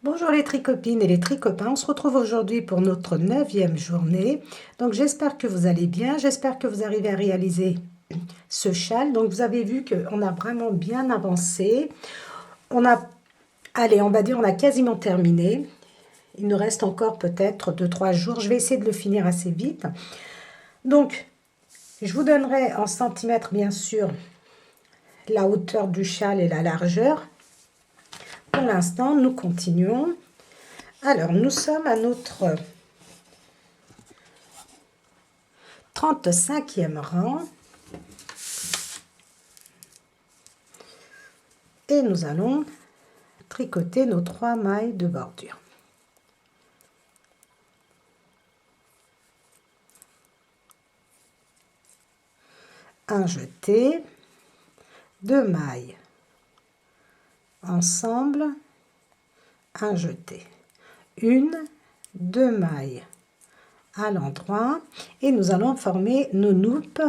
Bonjour les tricopines et les tricopains, on se retrouve aujourd'hui pour notre 9e journée. Donc j'espère que vous allez bien, j'espère que vous arrivez à réaliser ce châle. Donc vous avez vu qu'on a vraiment bien avancé. Allez, on va dire on a quasiment terminé. Il nous reste encore peut-être 2-3 jours. Je vais essayer de le finir assez vite. Donc je vous donnerai en centimètres bien sûr la hauteur du châle et la largeur. Pour l'instant, nous continuons. Alors, nous sommes à notre 35e rang. Et nous allons tricoter nos 3 mailles de bordure. Un jeté, 2 mailles ensemble, un jeté, 1, 2 mailles à l'endroit et nous allons former nos noupes.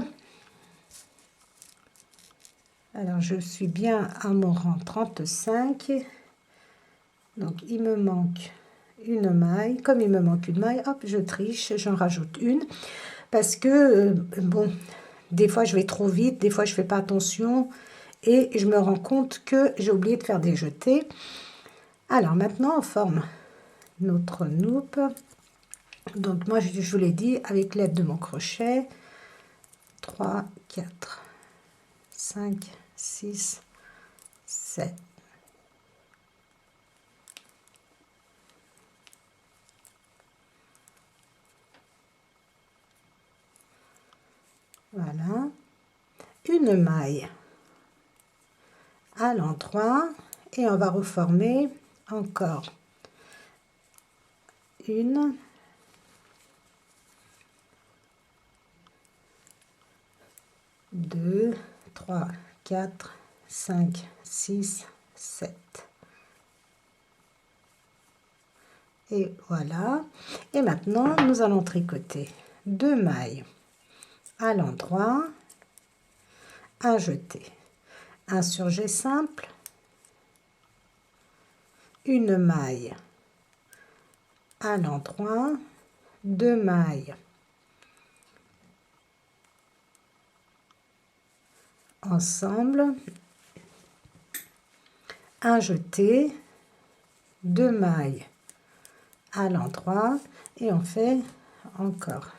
Alors je suis bien à mon rang 35, donc il me manque une maille. Comme il me manque une maille, hop, je triche, j'en rajoute une parce que bon, des fois je vais trop vite, des fois je fais pas attention et je me rends compte que j'ai oublié de faire des jetés. Alors maintenant on forme notre noupe. Donc moi je vous l'ai dit, avec l'aide de mon crochet, 3, 4, 5, 6, 7. Voilà. Une maille à l'endroit et on va reformer encore une, 2, 3, 4, 5, 6, 7. Et voilà. Et maintenant, nous allons tricoter 2 mailles à l'endroit, un jeté, un surjet simple, une maille à l'endroit, 2 mailles ensemble, un jeté, 2 mailles à l'endroit et on fait encore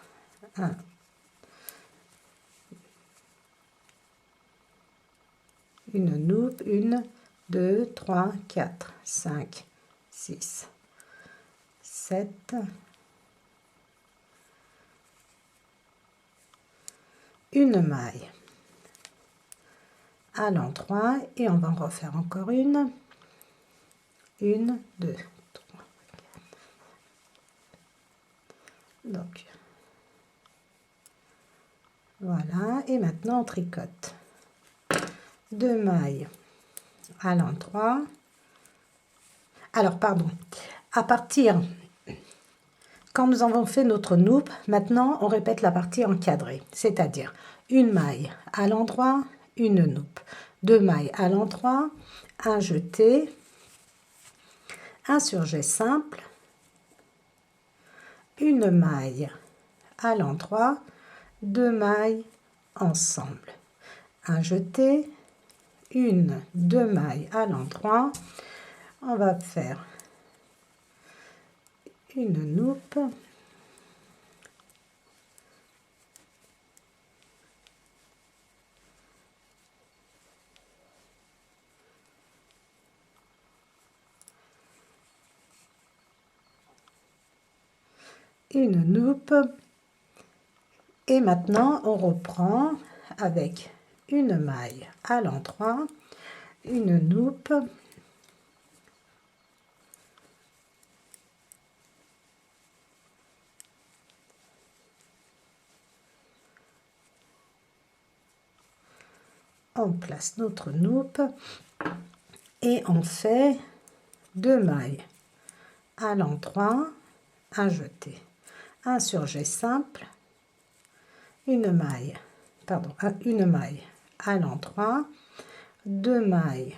une noupe, 1, 2, 3, 4, 5, 6, 7, une maille à l'endroit et on va en refaire encore une, 1, 2, 3, donc voilà. Et maintenant on tricote 2 mailles à l'endroit. Alors pardon, à partir quand nous avons fait notre noupe, maintenant on répète la partie encadrée, c'est-à-dire une maille à l'endroit, une noupe, 2 mailles à l'endroit, un jeté, un surjet simple, une maille à l'endroit, 2 mailles ensemble, un jeté, 1, 2 mailles à l'endroit. On va faire une noupe, une noupe et maintenant on reprend avec une maille à l'endroit, une noupe, on place notre noupe et on fait 2 mailles à l'endroit, un jeté, un surjet simple, une maille à l'endroit, 2 mailles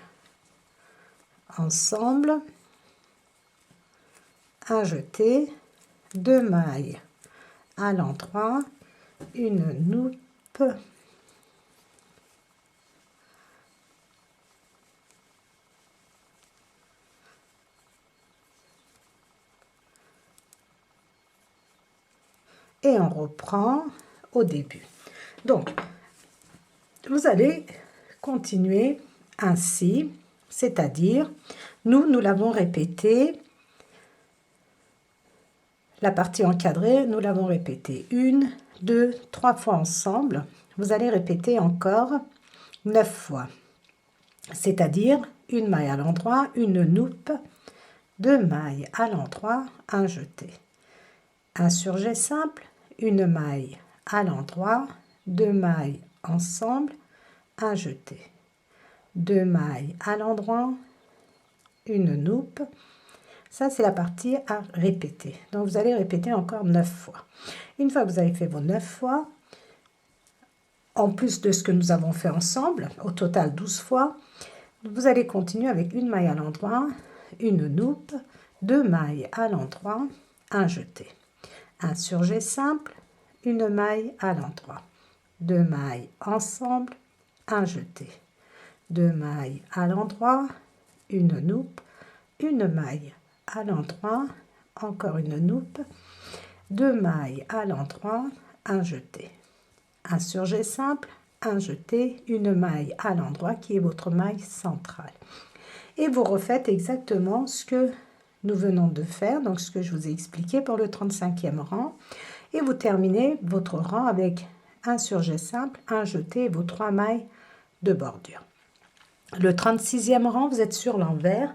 ensemble, un jeté, 2 mailles à l'endroit, une loupe, et on reprend au début. Donc, vous allez continuer ainsi, c'est-à-dire, nous l'avons répété, la partie encadrée, nous l'avons répété 1, 2, 3 fois ensemble. Vous allez répéter encore 9 fois, c'est-à-dire une maille à l'endroit, une loupe, 2 mailles à l'endroit, un jeté. Un surjet simple, une maille à l'endroit, 2 mailles ensemble, un jeté. 2 mailles à l'endroit, une loupe. Ça, c'est la partie à répéter. Donc, vous allez répéter encore 9 fois. Une fois que vous avez fait vos 9 fois, en plus de ce que nous avons fait ensemble, au total 12 fois, vous allez continuer avec une maille à l'endroit, une loupe, 2 mailles à l'endroit, un jeté. Un surjet simple, une maille à l'endroit, 2 mailles ensemble, un jeté. 2 mailles à l'endroit, une loupe, une maille à l'endroit, encore une loupe, 2 mailles à l'endroit, un jeté. Un surjet simple, un jeté, une maille à l'endroit qui est votre maille centrale. Et vous refaites exactement ce que nous venons de faire, donc ce que je vous ai expliqué pour le 35e rang. Et vous terminez votre rang avec un surjet simple, un jeté et vos 3 mailles de bordure. Le 36e rang, vous êtes sur l'envers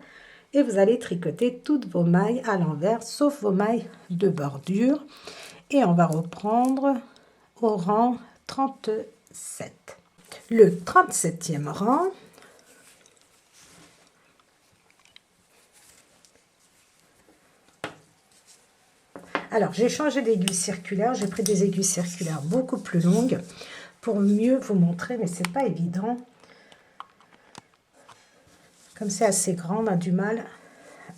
et vous allez tricoter toutes vos mailles à l'envers, sauf vos mailles de bordure. Et on va reprendre au rang 37. Le 37e rang, alors j'ai changé d'aiguille circulaire, j'ai pris des aiguilles circulaires beaucoup plus longues pour mieux vous montrer, mais c'est pas évident. Comme c'est assez grand, on a du mal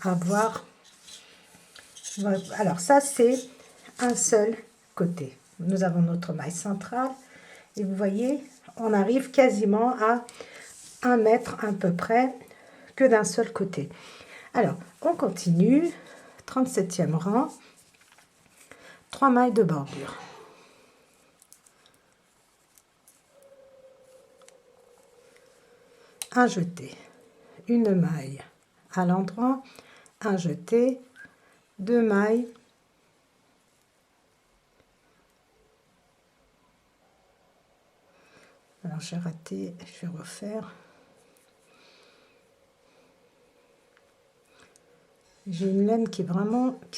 à voir. Alors ça, c'est un seul côté. Nous avons notre maille centrale et vous voyez, on arrive quasiment à 1 mètre à peu près que d'un seul côté. Alors, on continue, 37e rang, 3 mailles de bordure. Un jeté, une maille à l'endroit, un jeté, 2 mailles, alors j'ai raté, je vais refaire. J'ai une laine qui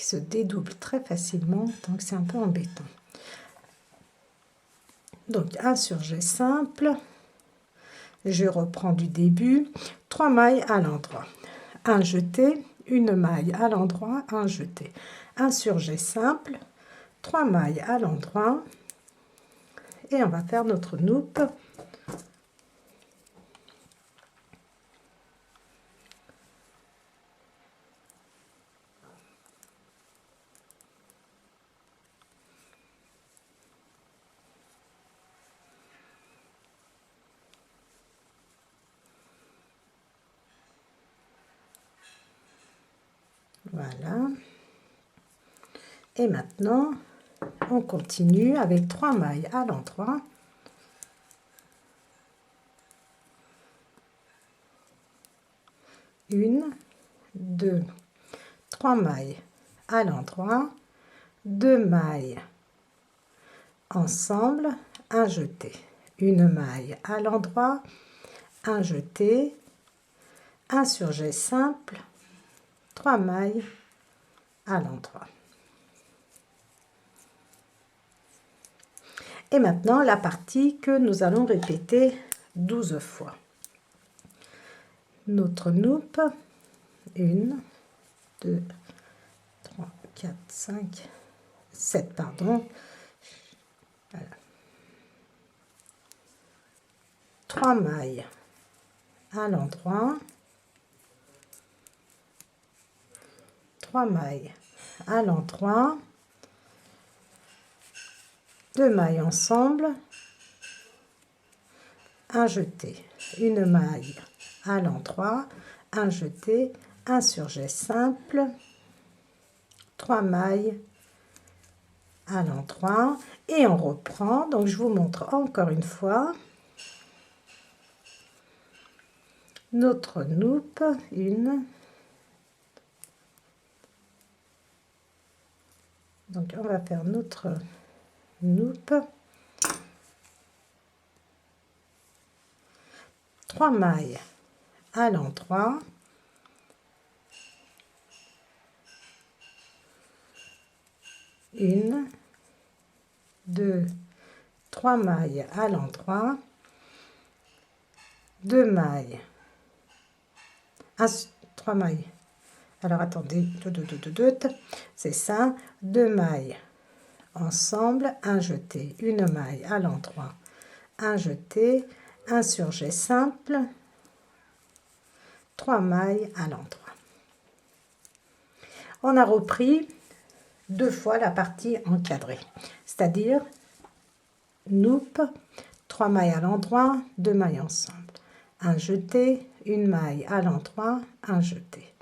se dédouble très facilement, donc c'est un peu embêtant. Donc un surjet simple, je reprends du début, 3 mailles à l'endroit, un jeté, une maille à l'endroit, un jeté, un surjet simple, 3 mailles à l'endroit et on va faire notre loupe. Voilà. Et maintenant, on continue avec 3 mailles à l'endroit. Une, 2, 3 mailles à l'endroit, 2 mailles ensemble, un jeté, une maille à l'endroit, un jeté, un surjet simple, 3 mailles à l'endroit. Et maintenant, la partie que nous allons répéter 12 fois. Notre loupe, 1, 2, 3, 4, 5, 7, pardon. Voilà. 3 mailles à l'endroit, 3 mailles à l'endroit, 2 mailles ensemble, un jeté, une maille à l'endroit, un jeté, un surjet simple, 3 mailles à l'endroit et on reprend. Donc je vous montre encore une fois notre noupe, donc on va faire notre noupe, 3 mailles à l'endroit, une, 2, 3 mailles à l'endroit, 2 mailles, 3 mailles, alors attendez, c'est ça, 2 mailles ensemble, un jeté, une maille à l'endroit, un jeté, un surjet simple, 3 mailles à l'endroit. On a repris 2 fois la partie encadrée, c'est-à-dire noupe, 3 mailles à l'endroit, 2 mailles ensemble, un jeté, une maille à l'endroit, un jeté,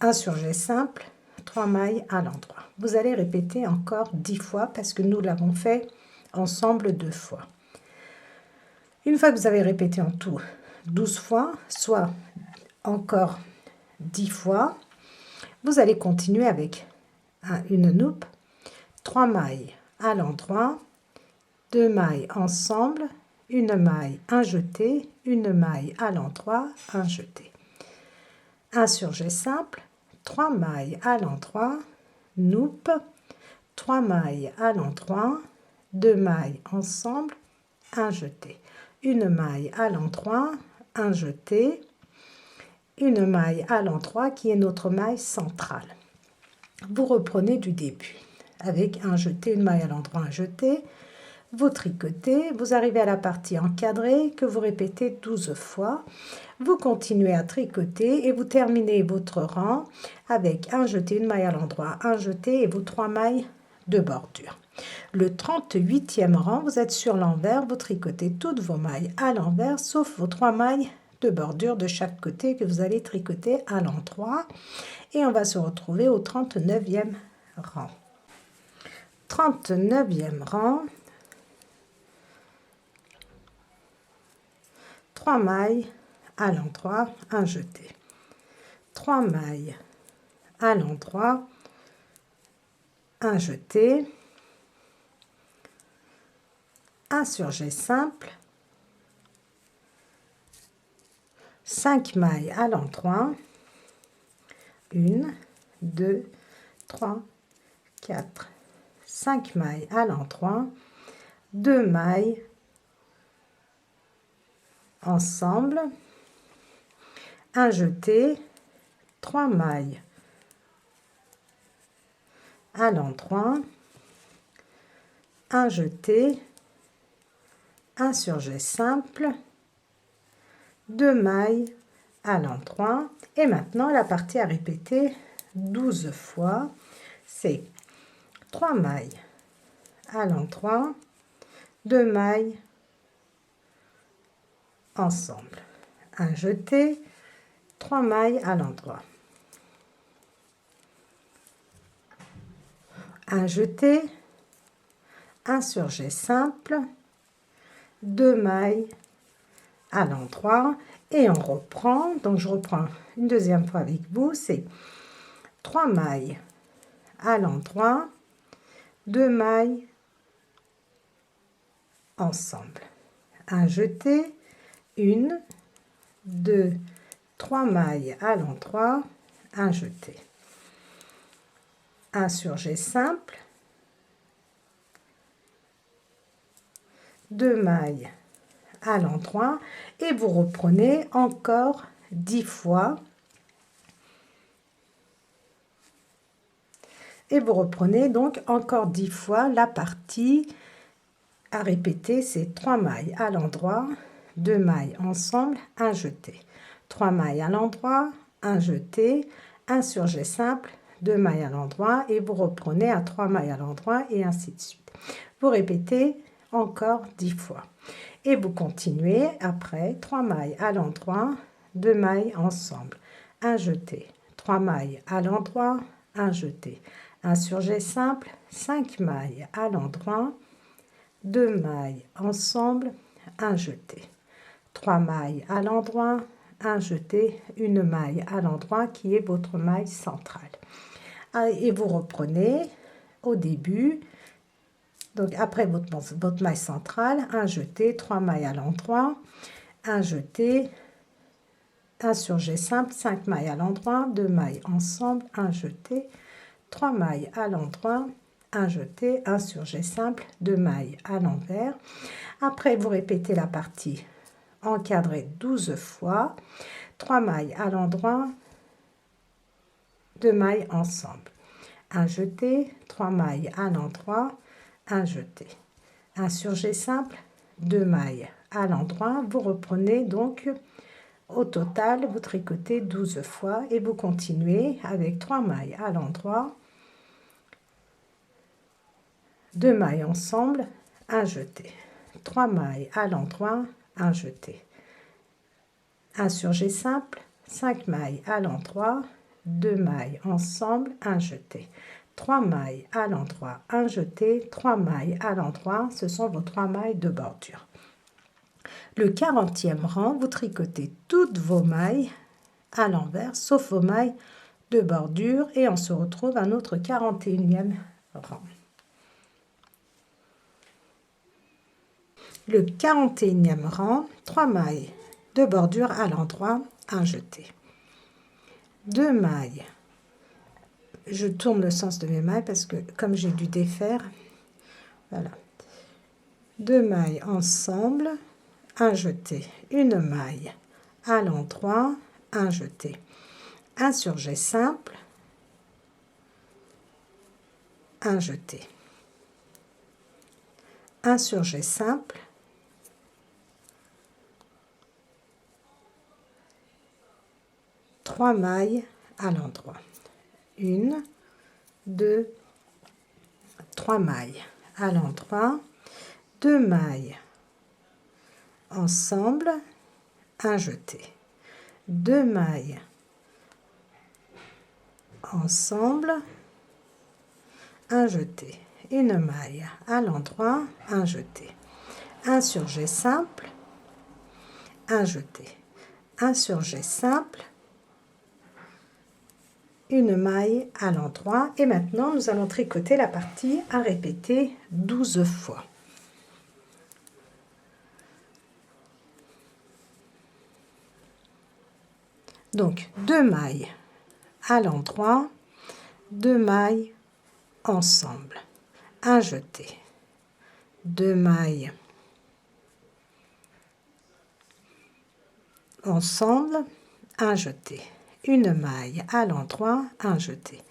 un surjet simple, 3 mailles à l'endroit. Vous allez répéter encore 10 fois parce que nous l'avons fait ensemble 2 fois. Une fois que vous avez répété en tout 12 fois, soit encore 10 fois, vous allez continuer avec une noupe, 3 mailles à l'endroit, 2 mailles ensemble, une maille, un jeté, une maille à l'endroit, un jeté, un surjet simple, 3 mailles à l'endroit, noupe, 3 mailles à l'endroit, 2 mailles ensemble, un jeté, une maille à l'endroit, un jeté, une maille à l'endroit qui est notre maille centrale. Vous reprenez du début avec un jeté, une maille à l'endroit, un jeté, vous tricotez, vous arrivez à la partie encadrée que vous répétez 12 fois, vous continuez à tricoter et vous terminez votre rang avec un jeté, une maille à l'endroit, un jeté et vos 3 mailles de bordure. Le 38e rang, vous êtes sur l'envers, vous tricotez toutes vos mailles à l'envers sauf vos 3 mailles de bordure de chaque côté que vous allez tricoter à l'endroit et on va se retrouver au 39e rang. 39e rang, 3 mailles à l'endroit, un jeté, 3 mailles à l'endroit, un jeté, un surjet simple, 5 mailles à l'endroit, 1, 2, 3, 4, 5 mailles à l'endroit, 2 mailles ensemble, un jeté, 3 mailles à l'endroit, un jeté, un surjet simple, 2 mailles à l'endroit et maintenant la partie à répéter 12 fois, c'est 3 mailles à l'endroit, 2 mailles ensemble, un jeté, 3 mailles à l'endroit, un jeté, un surjet simple, 2 mailles à l'endroit et on reprend. Donc je reprends une deuxième fois avec vous, c'est 3 mailles à l'endroit, 2 mailles ensemble, un jeté, 1, 2, 3 mailles à l'endroit, un jeté, un surjet simple, 2 mailles à l'endroit et vous reprenez encore 10 fois et vous reprenez donc encore 10 fois la partie à répéter, c'est 3 mailles à l'endroit, 2 mailles ensemble, un jeté, 3 mailles à l'endroit, un jeté, un surjet simple, 2 mailles à l'endroit et vous reprenez à 3 mailles à l'endroit et ainsi de suite. Vous répétez encore 10 fois. Et vous continuez après 3 mailles à l'endroit, 2 mailles ensemble, un jeté, 3 mailles à l'endroit, un jeté, un surjet simple, 5 mailles à l'endroit, 2 mailles ensemble, un jeté, 3 mailles à l'endroit, un jeté, une maille à l'endroit qui est votre maille centrale. Et vous reprenez au début, donc après votre maille centrale, un jeté, 3 mailles à l'endroit, un jeté, un surjet simple, 5 mailles à l'endroit, 2 mailles ensemble, un jeté, 3 mailles à l'endroit, un jeté, un surjet simple, 2 mailles à l'envers. Après, vous répétez la partie encadrée 12 fois, 3 mailles à l'endroit, 2 mailles ensemble, un jeté, 3 mailles à l'endroit, un jeté, un surjet simple, 2 mailles à l'endroit. Vous reprenez donc au total, vous tricotez 12 fois et vous continuez avec 3 mailles à l'endroit, 2 mailles ensemble, un jeté, 3 mailles à l'endroit, un jeté, un surjet simple, 5 mailles à l'endroit, 2 mailles ensemble, un jeté, 3 mailles à l'endroit, un jeté, 3 mailles à l'endroit, ce sont vos 3 mailles de bordure. Le 40e rang, vous tricotez toutes vos mailles à l'envers, sauf vos mailles de bordure, et on se retrouve à notre 41e rang. Le 41e rang, 3 mailles de bordure à l'endroit, un jeté, 2 mailles, je tourne le sens de mes mailles parce que comme j'ai dû défaire, voilà, 2 mailles ensemble, un jeté, une maille à l'endroit, un jeté, un surjet simple, un jeté, un surjet simple, trois mailles à l'endroit, 1, 2, 3 mailles à l'endroit, 2 mailles ensemble, un jeté, 2 mailles ensemble, un jeté, une maille à l'endroit, un jeté, un surjet simple, un jeté, un surjet simple, une maille à l'endroit. Et maintenant nous allons tricoter la partie à répéter 12 fois. Donc 2 mailles à l'endroit, 2 mailles ensemble, un jeté, 2 mailles ensemble, un jeté, une maille à l'endroit, un jeté,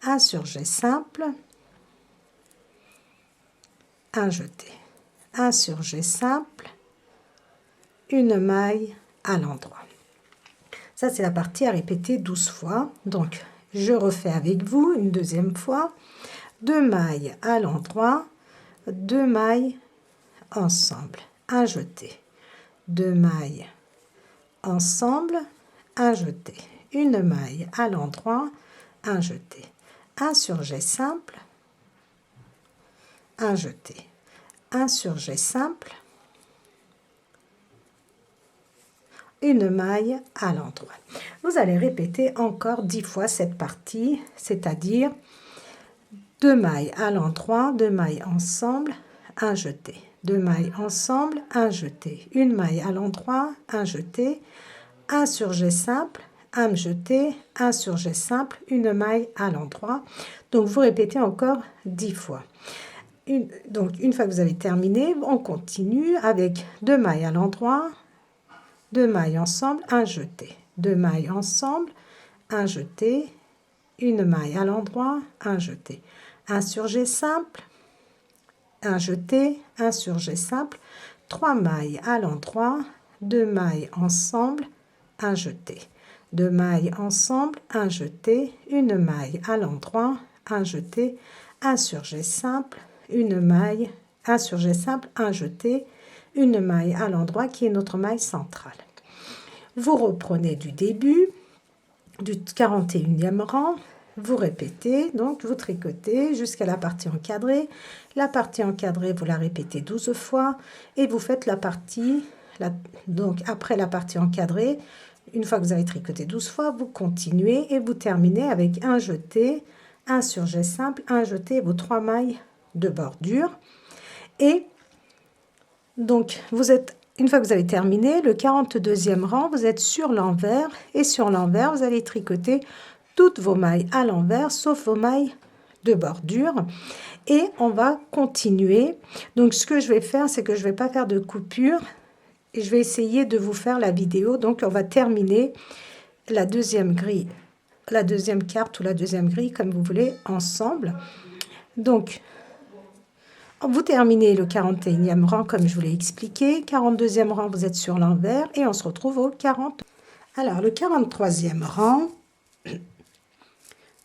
un surjet simple, un jeté, un surjet simple, une maille à l'endroit. Ça, c'est la partie à répéter 12 fois. Donc, je refais avec vous une deuxième fois. 2 mailles à l'endroit, 2 mailles ensemble, un jeté, 2 mailles ensemble, un jeté, une maille à l'endroit, un jeté, un surjet simple, un jeté, un surjet simple, une maille à l'endroit. Vous allez répéter encore 10 fois cette partie, c'est-à-dire 2 mailles à l'endroit, 2 mailles ensemble, un jeté, 2 mailles ensemble, un jeté, une maille à l'endroit, un jeté, un surjet simple, un jeté, un surjet simple, une maille à l'endroit. Donc vous répétez encore 10 fois. Donc une fois que vous avez terminé, on continue avec 2 mailles à l'endroit, 2 mailles ensemble, un jeté, 2 mailles ensemble, un jeté, une maille à l'endroit, un jeté, un surjet simple, un jeté, un surjet simple, 3 mailles à l'endroit, 2 mailles ensemble, un jeté, 2 mailles ensemble, un jeté, une maille à l'endroit, un jeté, un surjet simple, une maille, un surjet simple, un jeté, une maille à l'endroit qui est notre maille centrale. Vous reprenez du début, du 41e rang, vous répétez, donc vous tricotez jusqu'à la partie encadrée. La partie encadrée, vous la répétez 12 fois et vous faites la partie, donc après la partie encadrée, une fois que vous avez tricoté 12 fois, vous continuez et vous terminez avec un jeté, un surjet simple, un jeté, vos 3 mailles de bordure. Et donc, vous êtes, une fois que vous avez terminé, le 42e rang, vous êtes sur l'envers. Et sur l'envers, vous allez tricoter toutes vos mailles à l'envers, sauf vos mailles de bordure. Et on va continuer. Donc, ce que je vais faire, c'est que je ne vais pas faire de coupure. Et je vais essayer de vous faire la vidéo. Donc, on va terminer la deuxième grille, la deuxième carte ou la deuxième grille, comme vous voulez, ensemble. Donc, vous terminez le 41e rang, comme je vous l'ai expliqué. 42e rang, vous êtes sur l'envers. Et on se retrouve au 40. Alors, le 43e rang,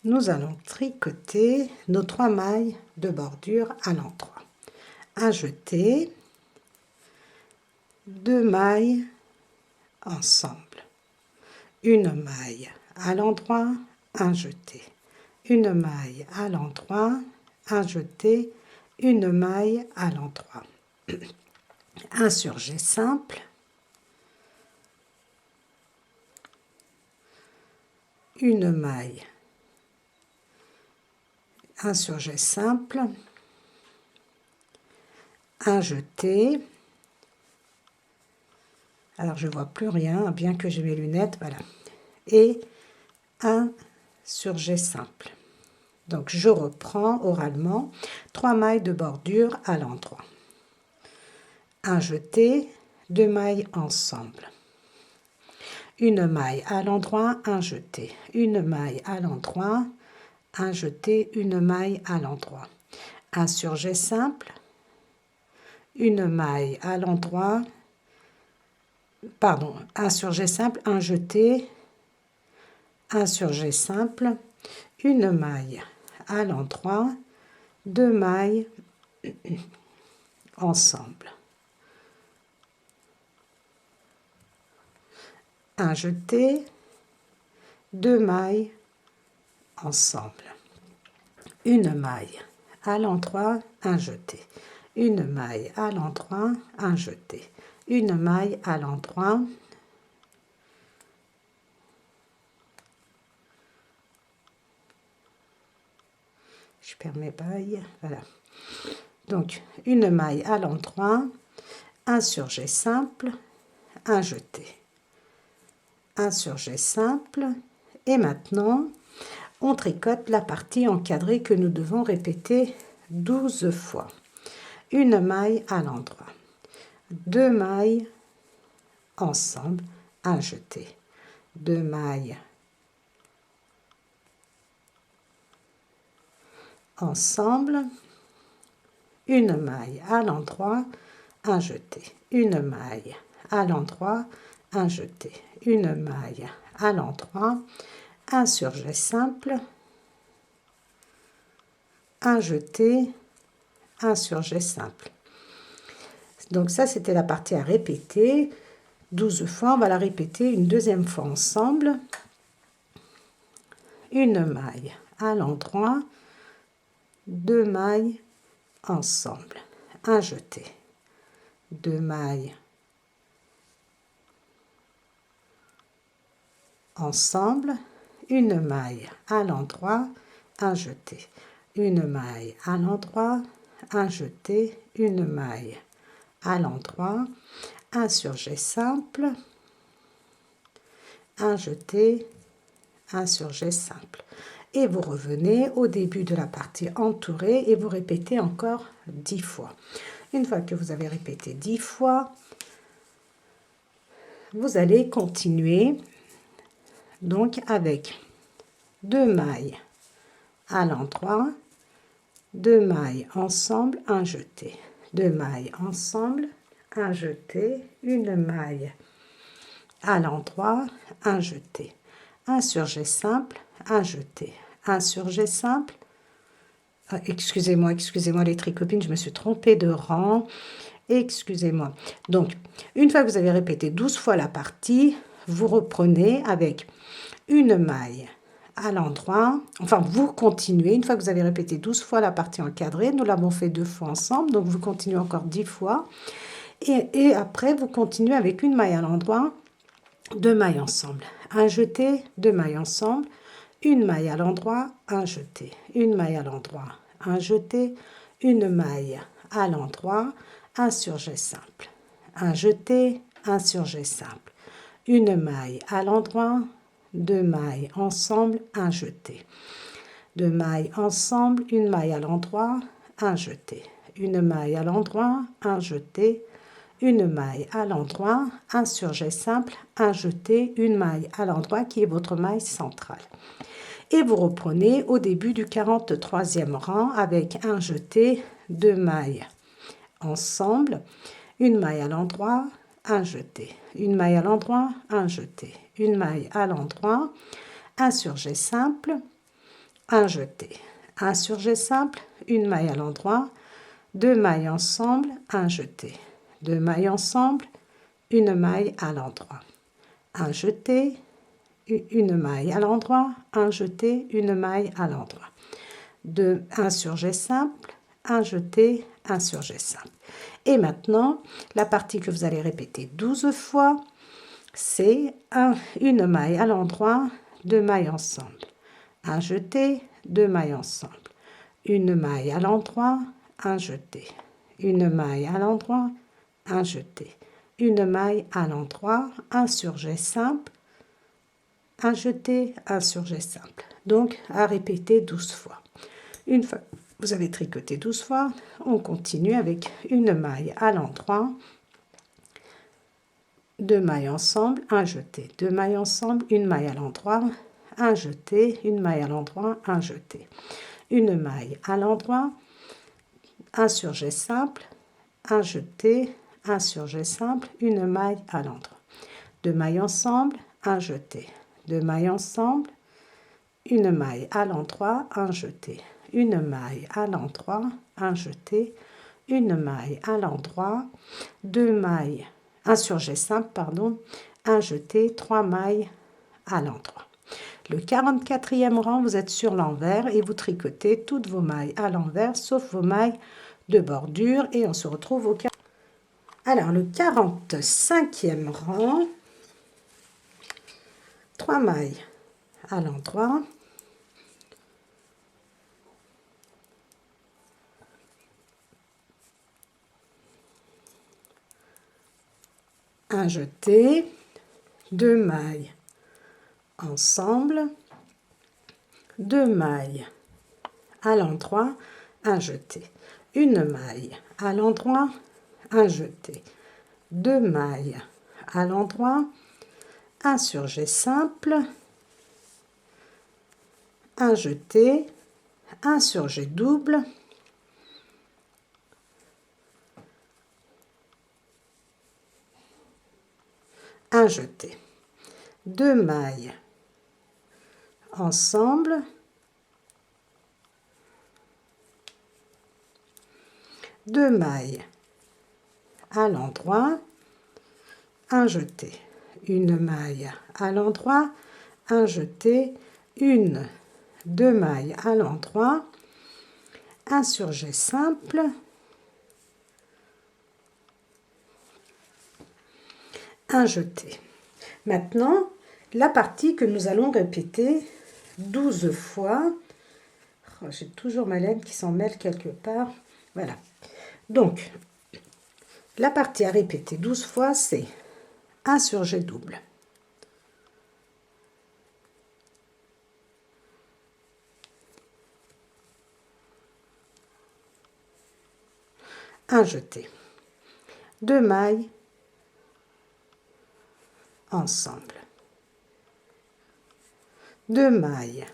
nous allons tricoter nos 3 mailles de bordure à l'endroit. Un jeté, 2 mailles ensemble, une maille à l'endroit, un jeté, une maille à l'endroit, un jeté, une maille à l'endroit, un surjet simple, une maille, un surjet simple, un jeté. Alors je vois plus rien, bien que j'ai mes lunettes, voilà. Et un surjet simple. Donc je reprends oralement 3 mailles de bordure à l'endroit. Un jeté, 2 mailles ensemble. Une maille à l'endroit, un jeté. Une maille à l'endroit, un jeté, une maille à l'endroit. Un surjet simple, une maille à l'endroit, pardon, un surjet simple, un jeté, un surjet simple, une maille à l'endroit, 2 mailles ensemble. Un jeté, 2 mailles ensemble. Une maille à l'endroit, un jeté. Une maille à l'endroit, un jeté. Une maille à l'endroit. Je perds mes pailles, voilà. Donc, une maille à l'endroit, un surjet simple, un jeté. Un surjet simple. Et maintenant, on tricote la partie encadrée que nous devons répéter 12 fois. Une maille à l'endroit. 2 mailles ensemble, un jeté. 2 mailles ensemble, une maille à l'endroit, un jeté, une maille à l'endroit, un jeté, une maille à l'endroit, un surjet simple, un jeté, un surjet simple. Donc ça, c'était la partie à répéter 12 fois. On va la répéter une deuxième fois ensemble. Une maille à l'endroit, 2 mailles ensemble, un jeté, 2 mailles ensemble, une maille à l'endroit, un jeté, une maille à l'endroit, un jeté, une maille à l'endroit, un surjet simple, un jeté, un surjet simple. Et vous revenez au début de la partie entourée et vous répétez encore 10 fois. Une fois que vous avez répété 10 fois, vous allez continuer donc avec 2 mailles à l'endroit, 2 mailles ensemble, un jeté, 2 mailles ensemble, un jeté, une maille à l'endroit, un jeté, un sur jet simple, un jeté, un sur jet simple. Ah, excusez-moi les tricopines, je me suis trompée de rang. Excusez-moi. Donc, une fois que vous avez répété 12 fois la partie, vous reprenez avec une maille à l'endroit. Enfin, vous continuez. Une fois que vous avez répété 12 fois la partie encadrée, nous l'avons fait 2 fois ensemble, donc vous continuez encore 10 fois. Et après, vous continuez avec une maille à l'endroit, 2 mailles ensemble. Un jeté, 2 mailles ensemble, une maille à l'endroit, un jeté, une maille à l'endroit, un jeté, une maille à l'endroit, un sur jet simple, un jeté, un sur jet simple, une maille à l'endroit, 2 mailles ensemble, un jeté, 2 mailles ensemble, une maille à l'endroit, un jeté, une maille à l'endroit, un jeté, une maille à l'endroit, un sur jet simple, un jeté, une maille à l'endroit qui est votre maille centrale. Et vous reprenez au début du 43e rang avec un jeté, 2 mailles ensemble, une maille à l'endroit, un jeté, une maille à l'endroit, un jeté, une maille à l'endroit, un sur jet simple, un jeté, un sur jet simple, une maille à l'endroit, 2 mailles ensemble, un jeté, 2 mailles ensemble, une maille à l'endroit, un jeté, une maille à l'endroit, un jeté, une maille à l'endroit, un sur jet simple, un jeté, un sur jet simple. Et maintenant, la partie que vous allez répéter 12 fois, c'est une maille à l'endroit, 2 mailles ensemble, un jeté, 2 mailles ensemble, une maille à l'endroit, un jeté, une maille à l'endroit, un jeté, une maille à l'endroit, un sur jet simple, un jeté, un sur jet simple. Donc, à répéter 12 fois. Une fois que vous avez tricoté 12 fois, on continue avec une maille à l'endroit, 2 mailles ensemble, un jeté, 2 mailles ensemble, une maille à l'endroit, un jeté, une maille à l'endroit, un jeté, une maille à l'endroit, un sur jet simple, un jeté, un sur jet simple, une maille à l'endroit, 2 mailles ensemble, un jeté, 2 mailles ensemble, une maille à l'endroit, un jeté, une maille à l'endroit, un jeté, une maille à l'endroit, 2 mailles, un sur jet simple, pardon, un jeté, 3 mailles à l'endroit. Le 44e rang, vous êtes sur l'envers et vous tricotez toutes vos mailles à l'envers, sauf vos mailles de bordure, et on se retrouve au... Alors, le 45e rang, 3 mailles à l'endroit, un jeté, 2 mailles ensemble, 2 mailles à l'endroit, un jeté, une maille à l'endroit, un jeté, 2 mailles à l'endroit, un sur jet simple, un jeté, un sur jet double, un jeté, 2 mailles ensemble, deux mailles à l'endroit, un jeté, une maille à l'endroit, un jeté, une, 2 mailles à l'endroit, un sur jet simple, un jeté. Maintenant, la partie que nous allons répéter 12 fois. Oh, j'ai toujours ma laine qui s'en mêle quelque part. Voilà. Donc, la partie à répéter 12 fois, c'est un sur jet double, un jeté, 2 mailles ensemble, 2 mailles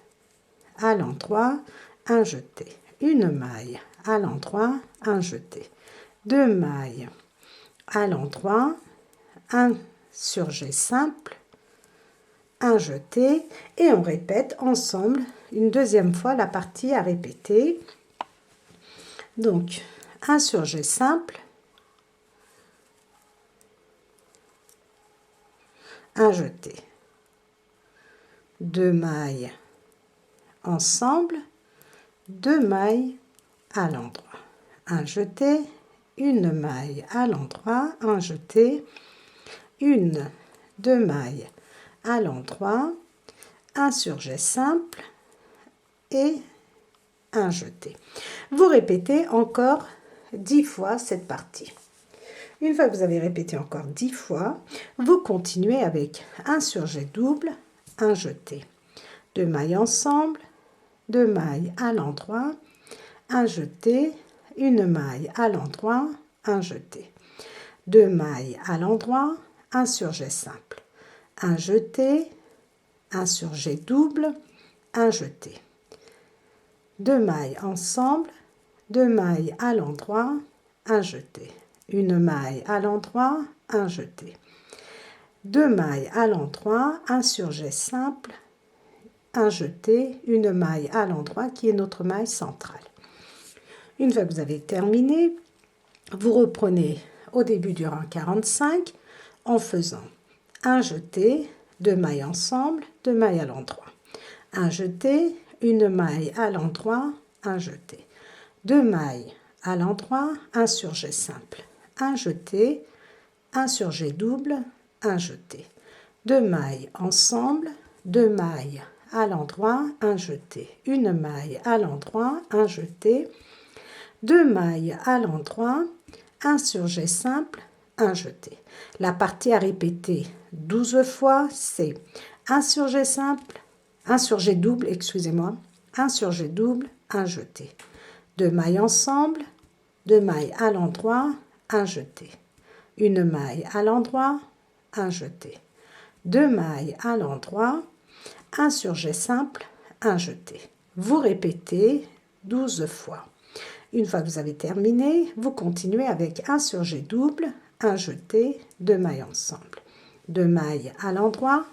à l'endroit, un jeté, une maille à l'endroit, un jeté, 2 mailles à l'endroit, un sur jet simple, un jeté et on répète ensemble une deuxième fois la partie à répéter. Donc, un surjet simple, un jeté, 2 mailles ensemble, 2 mailles à l'endroit, un jeté, une maille à l'endroit, un jeté, une, 2 mailles à l'endroit, un surjet simple et un jeté. Vous répétez encore 10 fois cette partie. Une fois que vous avez répété encore 10 fois, vous continuez avec un surjet double, un jeté, 2 mailles ensemble, 2 mailles à l'endroit, un jeté, une maille à l'endroit, un jeté, 2 mailles à l'endroit, un surjet simple, un jeté, un surjet double, un jeté, 2 mailles ensemble, 2 mailles à l'endroit, un jeté, une maille à l'endroit, un jeté, 2 mailles à l'endroit, un surjet simple, un jeté, une maille à l'endroit qui est notre maille centrale. Une fois que vous avez terminé, vous reprenez au début du rang 45 en faisant un jeté, 2 mailles ensemble, 2 mailles à l'endroit, un jeté, une maille à l'endroit, un jeté, 2 mailles à l'endroit, un surjet simple, un jeté, un surjet double, un jeté, 2 mailles ensemble, 2 mailles à l'endroit, un jeté, une maille à l'endroit, un jeté, 2 mailles à l'endroit, un surjet simple, un jeté. La partie à répéter 12 fois, c'est un surjet simple, un surjet double, excusez-moi, un surjet double, un jeté, 2 mailles ensemble, 2 mailles à l'endroit, un jeté, une maille à l'endroit, un jeté, 2 mailles à l'endroit, un surjet simple, un jeté. Vous répétez 12 fois. Une fois que vous avez terminé, vous continuez avec un surjet double, un jeté, 2 mailles ensemble, 2 mailles à l'endroit,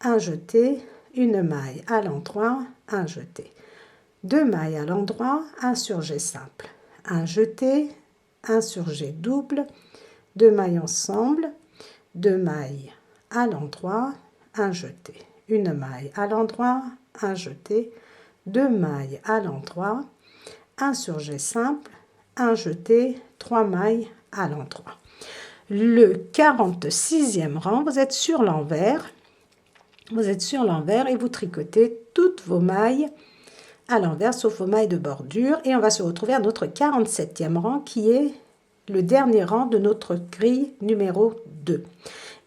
un jeté, une maille à l'endroit, un jeté, 2 mailles à l'endroit, un surjet simple, un jeté, un surjet double, 2 mailles ensemble, 2 mailles à l'endroit, un jeté, une maille à l'endroit, un jeté, 2 mailles à l'endroit, un surjet simple, un jeté, 3 mailles à l'endroit. Le 46e rang, vous êtes sur l'envers. Vous êtes sur l'envers et vous tricotez toutes vos mailles à l'envers, sauf vos mailles de bordure. Et on va se retrouver à notre 47e rang qui est le dernier rang de notre grille numéro 2.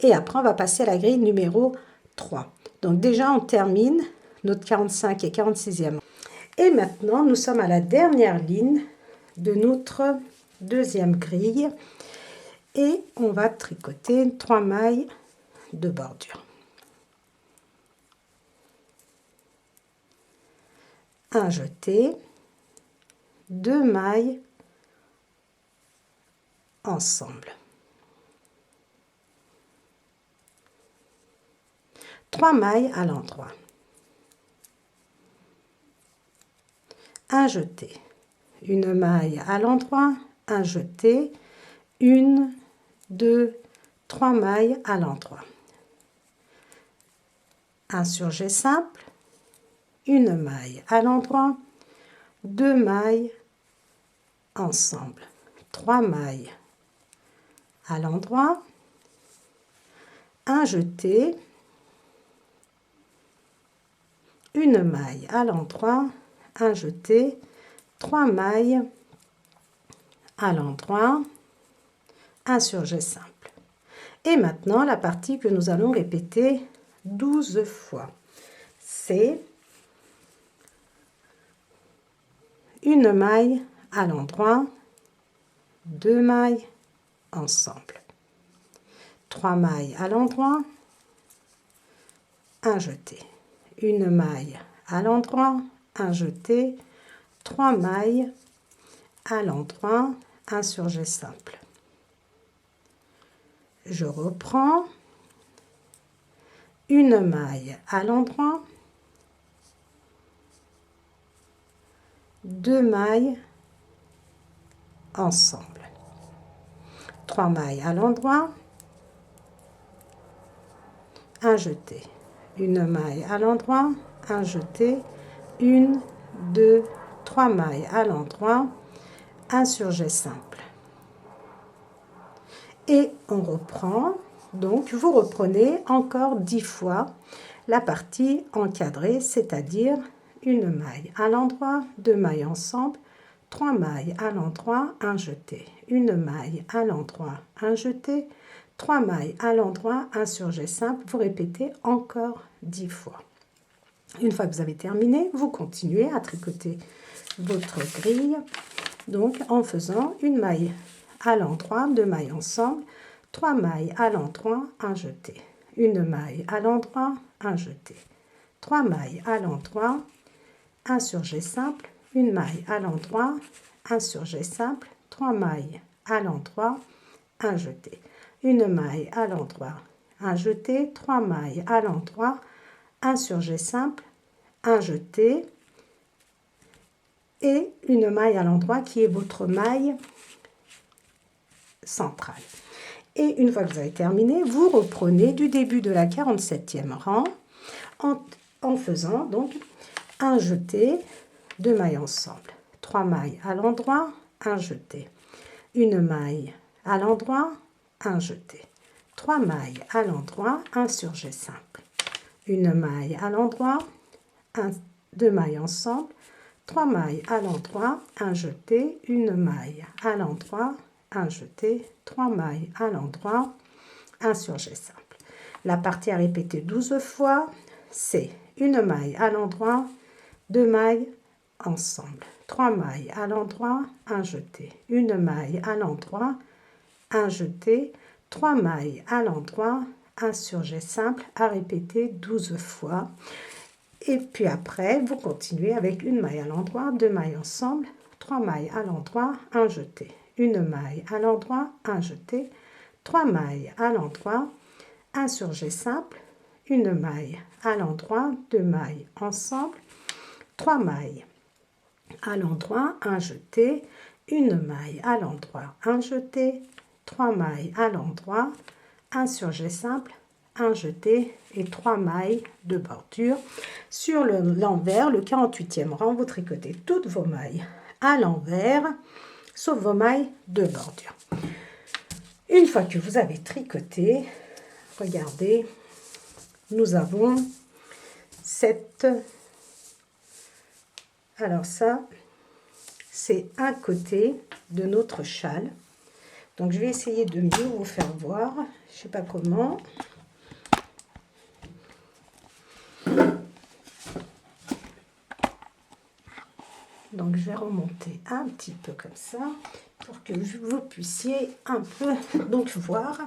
Et après, on va passer à la grille numéro 3. Donc déjà, on termine notre 45 et 46e. Et maintenant, nous sommes à la dernière ligne de notre deuxième grille. Et on va tricoter 3 mailles de bordure. Un jeté, 2 mailles ensemble. 3 mailles à l'endroit. Un jeté, une maille à l'endroit, un jeté, 1, 2, 3 mailles à l'endroit. Un surjet simple, une maille à l'endroit, 2 mailles ensemble, 3 mailles à l'endroit, un jeté, une maille à l'endroit, un jeté, 3 mailles à l'endroit, un surjet simple. Et maintenant, la partie que nous allons répéter 12 fois, c'est une maille à l'endroit, 2 mailles ensemble, 3 mailles à l'endroit, un jeté, une maille à l'endroit, un jeté, 3 mailles à l'endroit, un surjet simple. Je reprends une maille à l'endroit, 2 mailles ensemble, 3 mailles à l'endroit, un jeté, une maille à l'endroit, un jeté, 1, 2, 3 mailles à l'endroit, un surjet simple. Et on reprend, donc vous reprenez encore 10 fois la partie encadrée, c'est-à-dire une maille à l'endroit, 2 mailles ensemble, 3 mailles à l'endroit, un jeté, une maille à l'endroit, un jeté, 3 mailles à l'endroit, un surjet simple. Vous répétez encore 10 fois. Une fois que vous avez terminé, vous continuez à tricoter votre grille, donc en faisant une maille à l'endroit, 2 mailles ensemble, 3 mailles à l'endroit, un jeté, une maille à l'endroit, un jeté, 3 mailles à l'endroit, un surjet simple, une maille à l'endroit, un surjet simple, 3 mailles à l'endroit, un jeté, une maille à l'endroit, un jeté, 3 mailles à l'endroit, un surjet simple, un jeté et une maille à l'endroit qui est votre maille centrale. Et une fois que vous avez terminé, vous reprenez du début de la 47e rang en faisant donc un jeté, 2 mailles ensemble, 3 mailles à l'endroit, un jeté, une maille à l'endroit, un jeté, 3 mailles à l'endroit, un surjet simple, une maille à l'endroit, 2 mailles ensemble, 3 mailles à l'endroit, un jeté, une maille à l'endroit, un jeté, 3 mailles à l'endroit, un surjet simple. La partie à répéter 12 fois, c'est une maille à l'endroit, 2 mailles ensemble, 3 mailles à l'endroit, un jeté, une maille à l'endroit, un jeté, 3 mailles à l'endroit, un surjet simple à répéter 12 fois. Et puis après, vous continuez avec une maille à l'endroit, 2 mailles ensemble, 3 mailles à l'endroit, un jeté, une maille à l'endroit, un jeté, 3 mailles à l'endroit, un surjet simple, une maille à l'endroit, 2 mailles ensemble, 3 mailles à l'endroit, un jeté, une maille à l'endroit, un jeté, 3 mailles à l'endroit, un surjet simple, un jeté et 3 mailles de bordure. Sur l'envers, le 48e rang, vous tricotez toutes vos mailles à l'envers, sauf vos mailles de bordure. Une fois que vous avez tricoté, regardez, nous avons cette... Alors ça, c'est un côté de notre châle. Donc je vais essayer de mieux vous faire voir. Je ne sais pas comment. Donc je vais remonter un petit peu comme ça pour que vous puissiez un peu donc voir.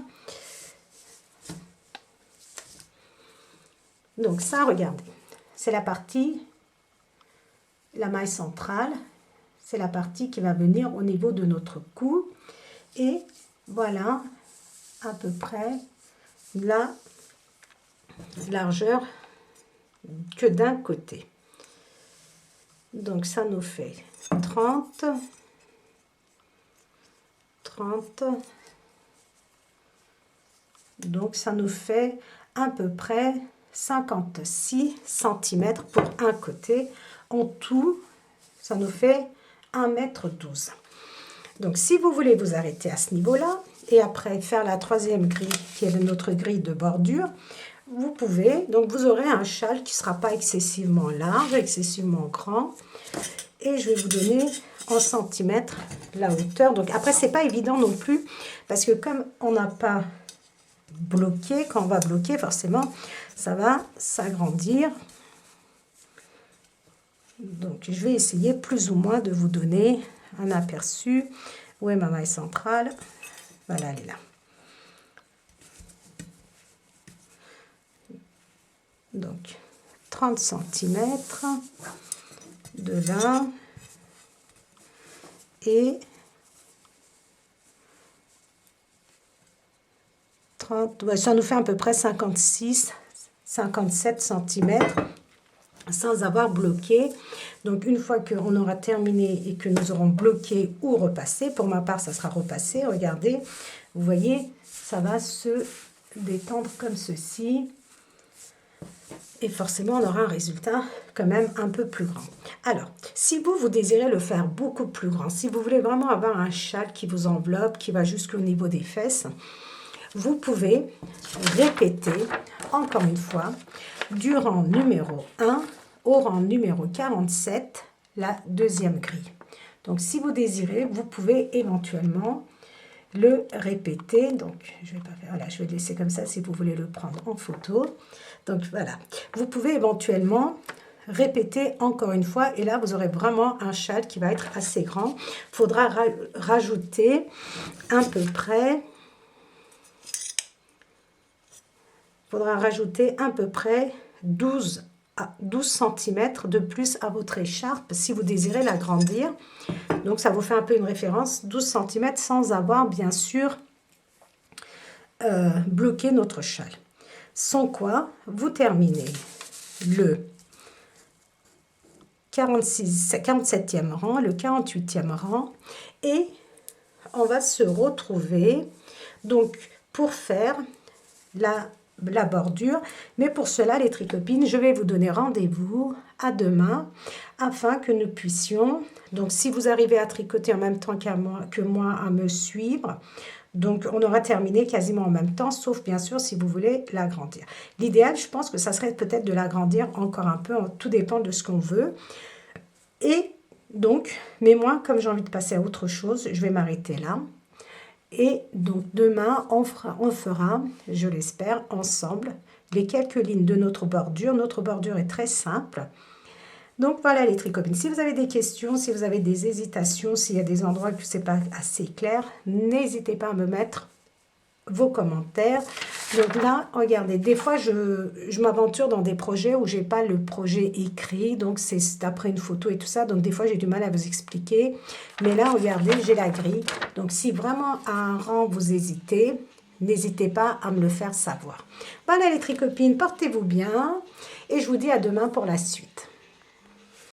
Donc ça, regardez, c'est la partie, la maille centrale, c'est la partie qui va venir au niveau de notre cou. Et voilà à peu près la largeur que d'un côté. Donc ça nous fait 30, 30. Donc ça nous fait à peu près 56 cm pour un côté. En tout, ça nous fait 1,12 m. Donc si vous voulez vous arrêter à ce niveau-là et après faire la troisième grille qui est notre grille de bordure, vous pouvez, donc vous aurez un châle qui ne sera pas excessivement large, excessivement grand. Et je vais vous donner en centimètres la hauteur. Donc après, c'est pas évident non plus parce que comme on n'a pas bloqué, quand on va bloquer, forcément, ça va s'agrandir. Donc je vais essayer plus ou moins de vous donner un aperçu. Où est ma maille centrale? Voilà, elle est là. Donc 30 cm de là et 30, ouais, ça nous fait à peu près 56 57 cm sans avoir bloqué. Donc une fois qu'on aura terminé et que nous aurons bloqué ou repassé, pour ma part ça sera repassé, regardez, vous voyez, ça va se détendre comme ceci. Et forcément, on aura un résultat quand même un peu plus grand. Alors, si vous désirez le faire beaucoup plus grand, si vous voulez vraiment avoir un châle qui vous enveloppe, qui va jusqu'au niveau des fesses, vous pouvez répéter, encore une fois, du rang numéro 1 au rang numéro 47, la deuxième grille. Donc, si vous désirez, vous pouvez éventuellement le répéter. Donc, je vais pas faire, voilà, je vais le laisser comme ça si vous voulez le prendre en photo. Donc, voilà. Vous pouvez éventuellement répéter encore une fois et là, vous aurez vraiment un châle qui va être assez grand. Il faudra rajouter à peu près... 12 cm de plus à votre écharpe si vous désirez l'agrandir. Donc, ça vous fait un peu une référence, 12 cm sans avoir, bien sûr, bloqué notre châle. Sans quoi, vous terminez le 47e rang, le 48e rang, et on va se retrouver donc pour faire la bordure. Mais pour cela, les tricopines, je vais vous donner rendez-vous à demain afin que nous puissions, donc si vous arrivez à tricoter en même temps que moi à me suivre, donc on aura terminé quasiment en même temps, sauf bien sûr si vous voulez l'agrandir. L'idéal, je pense que ça serait peut-être de l'agrandir encore un peu, tout dépend de ce qu'on veut. Et donc, mais moi, comme j'ai envie de passer à autre chose, je vais m'arrêter là. Et donc demain, on fera, je l'espère, ensemble, les quelques lignes de notre bordure. Notre bordure est très simple. Donc voilà les tricopines. Si vous avez des questions, si vous avez des hésitations, s'il y a des endroits que ce n'est pas assez clair, n'hésitez pas à me mettre vos commentaires. Donc là, regardez, des fois je m'aventure dans des projets où j'ai pas le projet écrit, donc c'est d'après une photo et tout ça, donc des fois j'ai du mal à vous expliquer. Mais là, regardez, j'ai la grille. Donc si vraiment à un rang vous hésitez, n'hésitez pas à me le faire savoir. Voilà les tricopines, portez-vous bien et je vous dis à demain pour la suite.